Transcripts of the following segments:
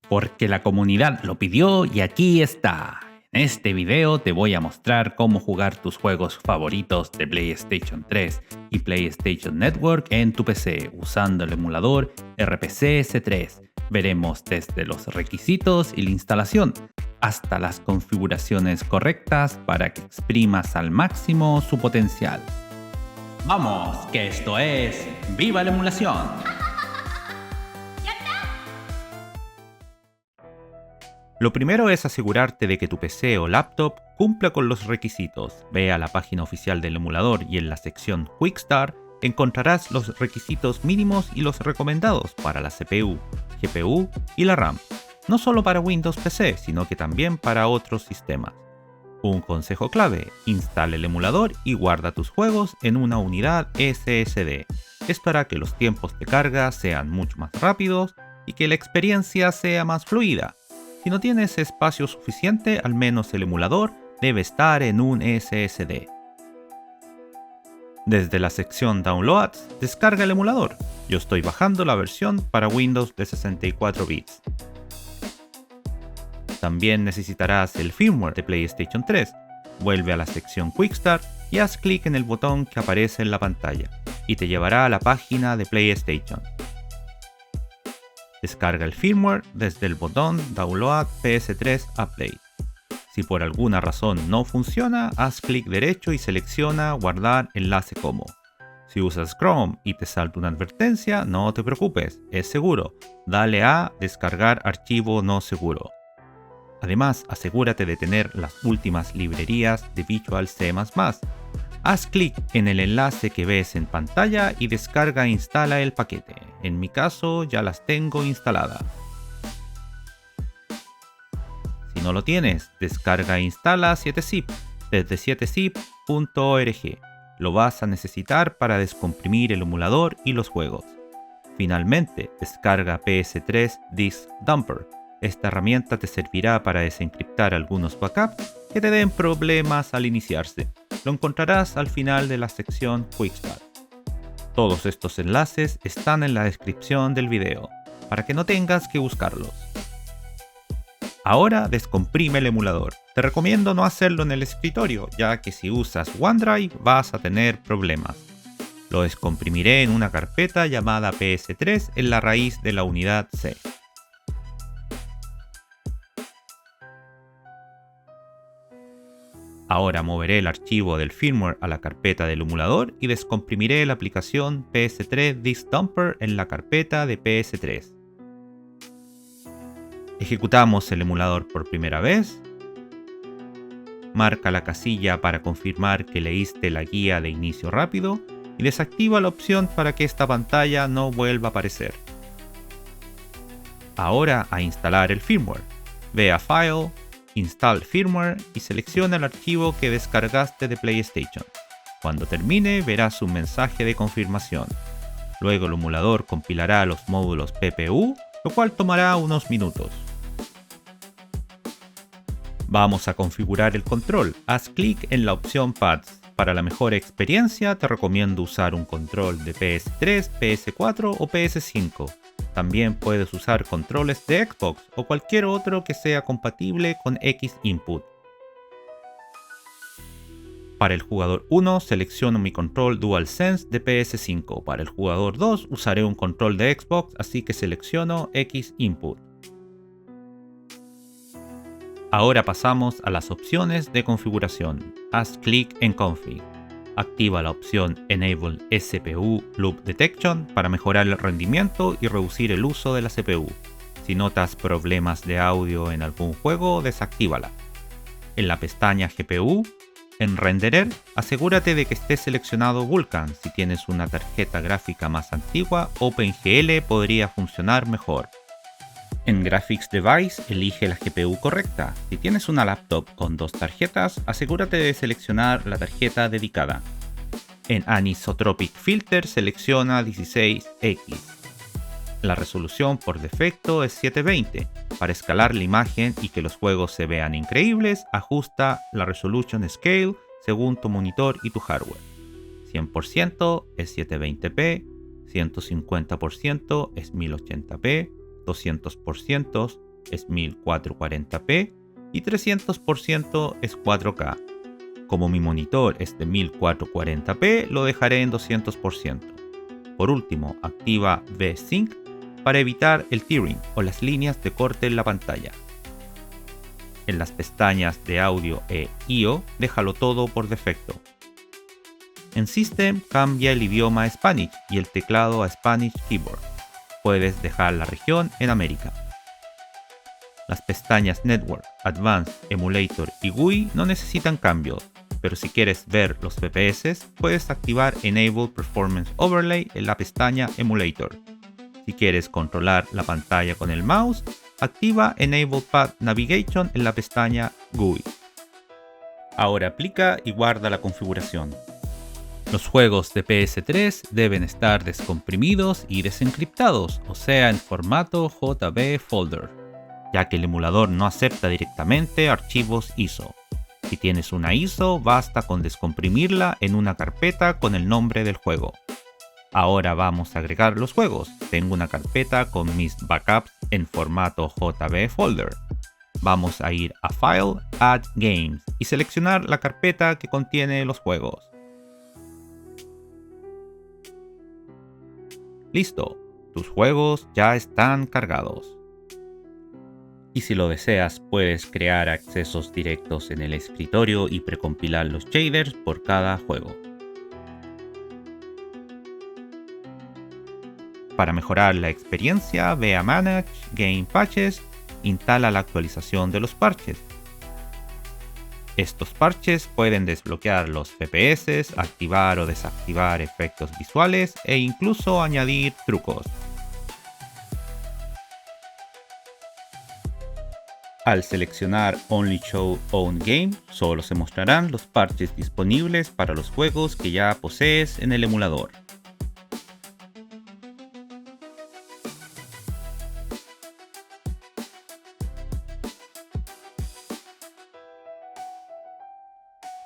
Porque la comunidad lo pidió y aquí está. En este video te voy a mostrar cómo jugar tus juegos favoritos de PlayStation 3 y PlayStation Network en tu PC usando el emulador RPC S3. Veremos desde los requisitos y la instalación hasta las configuraciones correctas para que exprimas al máximo su potencial. ¡Vamos! Que esto es ¡Viva la emulación! Lo primero es asegurarte de que tu PC o laptop cumpla con los requisitos. Ve a la página oficial del emulador y en la sección Quick Start encontrarás los requisitos mínimos y los recomendados para la CPU, GPU y la RAM. No solo para Windows PC, sino que también para otros sistemas. Un consejo clave: instala el emulador y guarda tus juegos en una unidad SSD. Esto hará que los tiempos de carga sean mucho más rápidos y que la experiencia sea más fluida. Si no tienes espacio suficiente, al menos el emulador debe estar en un SSD. Desde la sección Downloads, descarga el emulador. Yo estoy bajando la versión para Windows de 64 bits. También necesitarás el firmware de PlayStation 3. Vuelve a la sección Quick Start y haz clic en el botón que aparece en la pantalla y te llevará a la página de PlayStation. Descarga el firmware desde el botón Download PS3 Update. Si por alguna razón no funciona, haz clic derecho y selecciona Guardar enlace como. Si usas Chrome y te salta una advertencia, no te preocupes, es seguro. Dale a Descargar archivo no seguro. Además, asegúrate de tener las últimas librerías de Visual C++. Haz clic en el enlace que ves en pantalla y descarga e instala el paquete. En mi caso ya las tengo instaladas. Si no lo tienes, descarga e instala 7-zip desde 7zip.org. Lo vas a necesitar para descomprimir el emulador y los juegos. Finalmente, descarga PS3 Disk Dumper. Esta herramienta te servirá para desencriptar algunos backups que te den problemas al iniciarse. Lo encontrarás al final de la sección Quick Start. Todos estos enlaces están en la descripción del video, para que no tengas que buscarlos. Ahora descomprime el emulador. Te recomiendo no hacerlo en el escritorio, ya que si usas OneDrive vas a tener problemas. Lo descomprimiré en una carpeta llamada PS3 en la raíz de la unidad C. Ahora moveré el archivo del firmware a la carpeta del emulador y descomprimiré la aplicación PS3 Disk Dumper en la carpeta de PS3. Ejecutamos el emulador por primera vez. Marca la casilla para confirmar que leíste la guía de inicio rápido y desactiva la opción para que esta pantalla no vuelva a aparecer. Ahora a instalar el firmware. Ve a File, Install Firmware y selecciona el archivo que descargaste de PlayStation. Cuando termine verás un mensaje de confirmación. Luego el emulador compilará los módulos PPU, lo cual tomará unos minutos. Vamos a configurar el control. Haz clic en la opción Pads. Para la mejor experiencia te recomiendo usar un control de PS3, PS4 o PS5. También puedes usar controles de Xbox o cualquier otro que sea compatible con X Input. Para el jugador 1 selecciono mi control DualSense de PS5. Para el jugador 2 usaré un control de Xbox, así que selecciono X Input. Ahora pasamos a las opciones de configuración. Haz clic en Config. Activa la opción Enable CPU Loop Detection para mejorar el rendimiento y reducir el uso de la CPU. Si notas problemas de audio en algún juego, desactívala. En la pestaña GPU, en Renderer, asegúrate de que esté seleccionado Vulkan. Si tienes una tarjeta gráfica más antigua, OpenGL podría funcionar mejor. En Graphics Device, elige la GPU correcta. Si tienes una laptop con dos tarjetas, asegúrate de seleccionar la tarjeta dedicada. En Anisotropic Filter, selecciona 16X. La resolución por defecto es 720. Para escalar la imagen y que los juegos se vean increíbles, ajusta la Resolution Scale según tu monitor y tu hardware. 100% es 720p, 150% es 1080p, 200% es 1440p y 300% es 4K. Como mi monitor es de 1440p, lo dejaré en 200%. Por último, activa V-Sync para evitar el tearing o las líneas de corte en la pantalla. En las pestañas de audio e I/O, déjalo todo por defecto. En System, cambia el idioma a Spanish y el teclado a Spanish Keyboard. Puedes dejar la región en América. Las pestañas Network, Advanced, Emulator y GUI no necesitan cambios, pero si quieres ver los FPS, puedes activar Enable Performance Overlay en la pestaña Emulator. Si quieres controlar la pantalla con el mouse, activa Enable Pad Navigation en la pestaña GUI. Ahora aplica y guarda la configuración. Los juegos de PS3 deben estar descomprimidos y desencriptados, o sea en formato JB Folder, ya que el emulador no acepta directamente archivos ISO. Si tienes una ISO, basta con descomprimirla en una carpeta con el nombre del juego. Ahora vamos a agregar los juegos. Tengo una carpeta con mis backups en formato JB Folder. Vamos a ir a File, Add Games y seleccionar la carpeta que contiene los juegos. Listo, tus juegos ya están cargados. Y si lo deseas, puedes crear accesos directos en el escritorio y precompilar los shaders por cada juego. Para mejorar la experiencia, ve a Manage, Game Patches, instala la actualización de los parches. Estos parches pueden desbloquear los FPS, activar o desactivar efectos visuales e incluso añadir trucos. Al seleccionar Only Show Own Game, solo se mostrarán los parches disponibles para los juegos que ya posees en el emulador.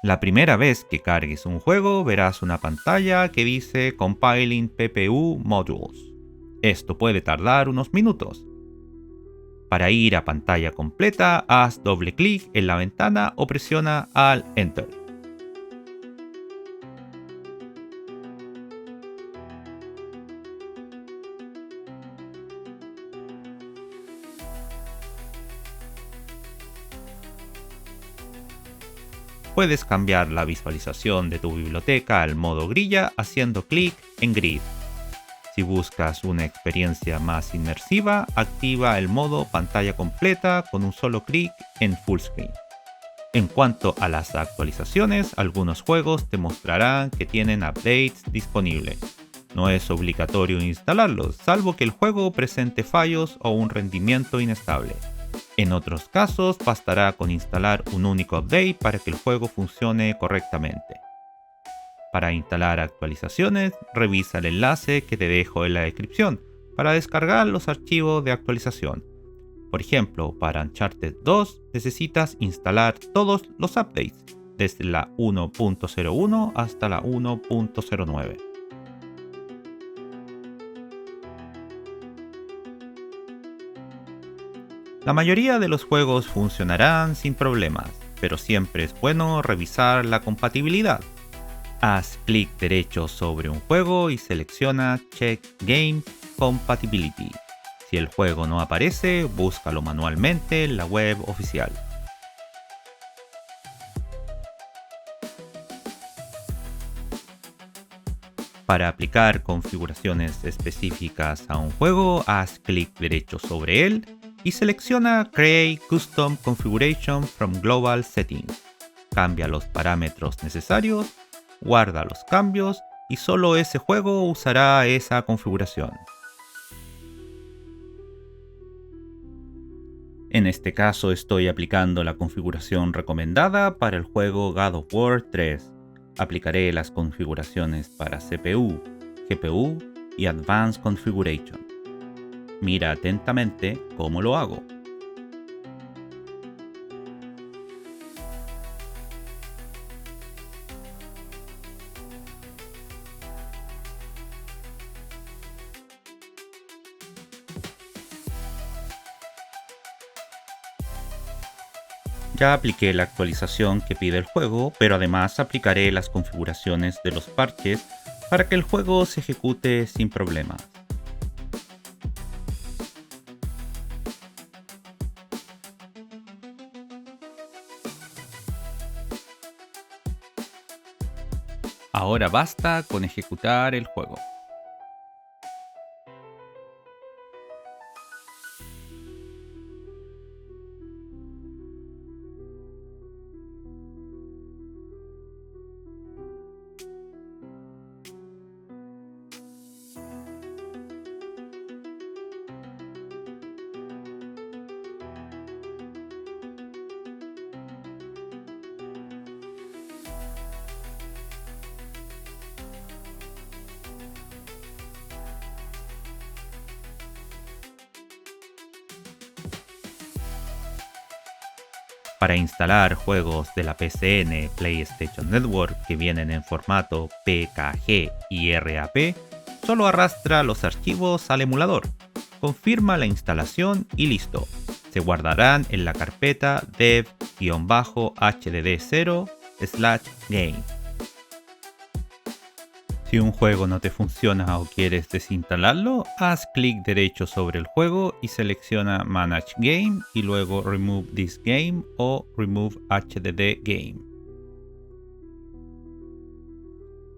La primera vez que cargues un juego verás una pantalla que dice Compiling PPU Modules. Esto puede tardar unos minutos. Para ir a pantalla completa, haz doble clic en la ventana o presiona Alt Enter. Puedes cambiar la visualización de tu biblioteca al modo grilla haciendo clic en Grid. Si buscas una experiencia más inmersiva, activa el modo pantalla completa con un solo clic en Full Screen. En cuanto a las actualizaciones, algunos juegos te mostrarán que tienen updates disponibles. No es obligatorio instalarlos, salvo que el juego presente fallos o un rendimiento inestable. En otros casos, bastará con instalar un único update para que el juego funcione correctamente. Para instalar actualizaciones, revisa el enlace que te dejo en la descripción para descargar los archivos de actualización. Por ejemplo, para Uncharted 2 necesitas instalar todos los updates, desde la 1.01 hasta la 1.09. La mayoría de los juegos funcionarán sin problemas, pero siempre es bueno revisar la compatibilidad. Haz clic derecho sobre un juego y selecciona Check Game Compatibility. Si el juego no aparece, búscalo manualmente en la web oficial. Para aplicar configuraciones específicas a un juego, haz clic derecho sobre él y selecciona Create Custom Configuration from Global Settings. Cambia los parámetros necesarios, guarda los cambios y solo ese juego usará esa configuración. En este caso estoy aplicando la configuración recomendada para el juego God of War 3. Aplicaré las configuraciones para CPU, GPU y Advanced Configuration. Mira atentamente cómo lo hago. Ya apliqué la actualización que pide el juego, pero además aplicaré las configuraciones de los parches para que el juego se ejecute sin problemas. Ahora basta con ejecutar el juego. Para instalar juegos de la PCN PlayStation Network que vienen en formato PKG y RAP, solo arrastra los archivos al emulador, confirma la instalación y listo. Se guardarán en la carpeta dev-hdd0/game. Si un juego no te funciona o quieres desinstalarlo, haz clic derecho sobre el juego y selecciona Manage Game y luego Remove this game o Remove HDD Game.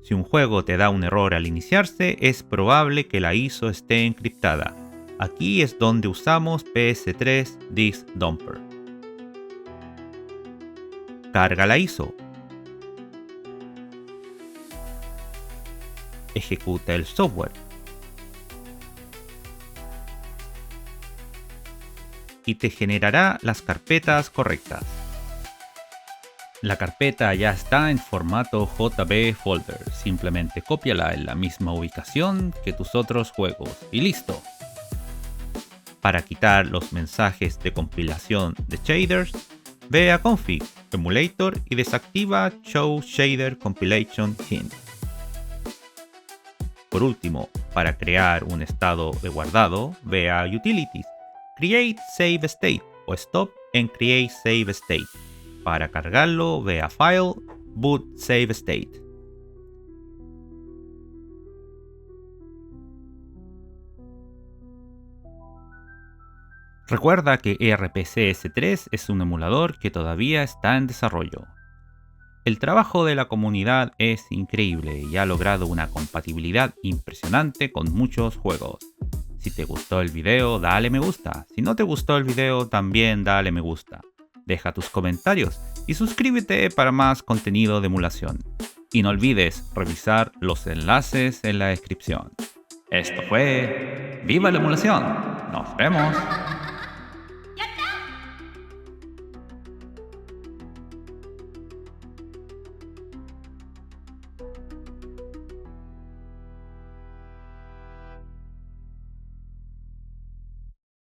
Si un juego te da un error al iniciarse, es probable que la ISO esté encriptada. Aquí es donde usamos PS3 Disk Dumper. Carga la ISO. Ejecuta el software y te generará las carpetas correctas. La carpeta ya está en formato JB Folder, simplemente cópiala en la misma ubicación que tus otros juegos y listo. Para quitar los mensajes de compilación de shaders, ve a Config, Emulator y desactiva Show Shader Compilation Hint. Por último, para crear un estado de guardado, ve a Utilities, Create Save State o Stop en Create Save State. Para cargarlo, ve a File, Boot Save State. Recuerda que ERPCS3 es un emulador que todavía está en desarrollo. El trabajo de la comunidad es increíble y ha logrado una compatibilidad impresionante con muchos juegos. Si te gustó el video, dale me gusta. Si no te gustó el video, también dale me gusta. Deja tus comentarios y suscríbete para más contenido de emulación. Y no olvides revisar los enlaces en la descripción. Esto fue ¡Viva la emulación! ¡Nos vemos!